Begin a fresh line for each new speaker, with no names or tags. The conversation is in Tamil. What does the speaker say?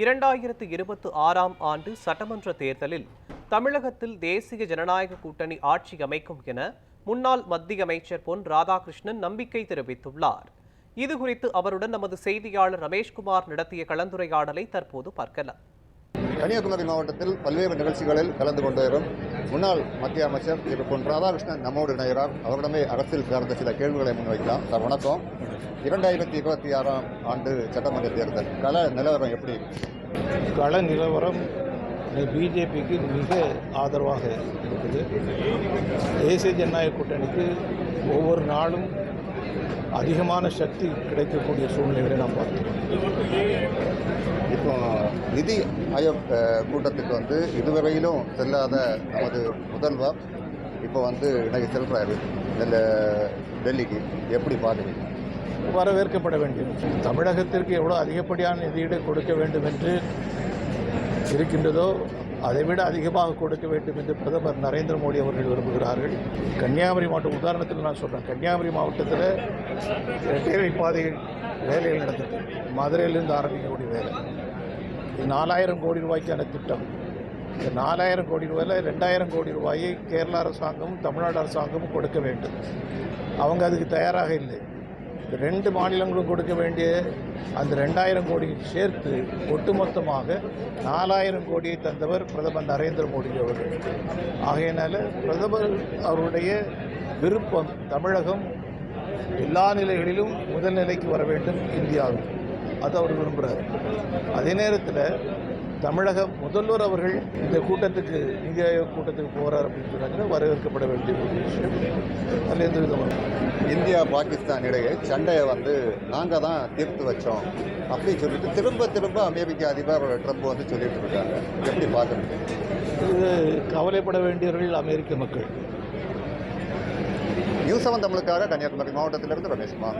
2026ஆம் ஆண்டு சட்டமன்ற தேர்தலில் தமிழகத்தில் தேசிய ஜனநாயக கூட்டணி ஆட்சி அமைக்கும் என முன்னாள் மத்திய அமைச்சர் பொன் ராதாகிருஷ்ணன் நம்பிக்கை தெரிவித்துள்ளார். இதுகுறித்து அவருடன் நமது செய்தியாளர் ரமேஷ்குமார் நடத்திய கலந்துரையாடலை தற்போது பார்க்கலாம்.
கன்னியாகுமரி மாவட்டத்தில் பல்வேறு நிகழ்ச்சிகளில் கலந்து கொண்டு வரும் முன்னாள் மத்திய அமைச்சர் திரு பொன் ராதாகிருஷ்ணன் நம்மோடு இணைகிறார். அவரிடமே அரசியல் சார்ந்த சில கேள்விகளை முன்வைக்கலாம். சார் வணக்கம். 2026ஆம் ஆண்டு சட்டமன்ற தேர்தல் கள நிலவரம் எப்படி?
கள நிலவரம் பிஜேபிக்கு மிக ஆதரவாக இருக்குது. தேசிய ஜனநாயக கூட்டணிக்கு ஒவ்வொரு நாளும் அதிகமான சக்தி கிடைக்கக்கூடிய சூழ்நிலைகளை நாம் பார்க்கிறோம்.
இப்போ நிதி ஆயோக் கூட்டத்துக்கு இதுவரையிலும் செல்லாத நமது முதல்வர் இப்போ இன்னைக்கு செல்றாரு டெல்லிக்கு. எப்படி பார்க்குறீங்க?
வரவேற்கப்பட வேண்டும். தமிழகத்திற்கு எவ்வளோ அதிகப்படியான நிதியீடு கொடுக்க வேண்டும் என்று இருக்கின்றதோ அதைவிட அதிகமாக கொடுக்க வேண்டும் என்று பிரதமர் நரேந்திர மோடி அவர்கள் விரும்புகிறார்கள். கன்னியாகுமரி மாவட்டம் உதாரணத்தில் நான் சொல்கிறேன். கன்னியாகுமரி மாவட்டத்தில் இரட்டை பாதை வேலைகள் நடந்துட்டு மதுரையிலிருந்து ஆரம்பிக்கக்கூடிய வேலை 4000 கோடி ரூபாய்க்கான திட்டம். இந்த 4000 கோடி ரூபாயில் 2000 கோடி ரூபாயை கேரள அரசாங்கமும் தமிழ்நாடு அரசாங்கமும் கொடுக்க வேண்டும். அவங்க அதுக்கு தயாராக இல்லை. 2 மாநிலங்களும் கொடுக்க வேண்டிய அந்த 2000 கோடியை சேர்த்து ஒட்டுமொத்தமாக 4000 கோடியை தந்தவர் பிரதமர் நரேந்திர மோடி அவர்கள். ஆகையினால பிரதமர் அவருடைய விருப்பம் தமிழகம் எல்லா நிலைகளிலும் முதல் நிலைக்கு வர வேண்டும் இந்தியாவில். அது அவர் விரும்புகிறார். அதே நேரத்தில் தமிழக முதல்வர் அவர்கள் இந்த கூட்டத்துக்கு நிதி ஆயோக் கூட்டத்துக்கு போகிறார் அப்படின்னு சொன்னாங்கன்னா வரவேற்கப்பட வேண்டிய ஒரு விஷயம். அதில் எந்த விதமான
இந்தியா பாகிஸ்தான் இடையே சண்டையை நாங்கள் தான் தீர்த்து வச்சோம் அப்படின்னு சொல்லிட்டு திரும்ப அமெரிக்க அதிபர் ட்ரம்ப் சொல்லிட்டு இருக்காங்க. எப்படி பார்க்குறீங்க?
இது கவலைப்பட வேண்டியவர்கள் அமெரிக்க மக்கள்.
நியூஸ் 7 தமிழுக்காக கன்னியாகுமரி மாவட்டத்திலிருந்து ரமேஷ்குமார்.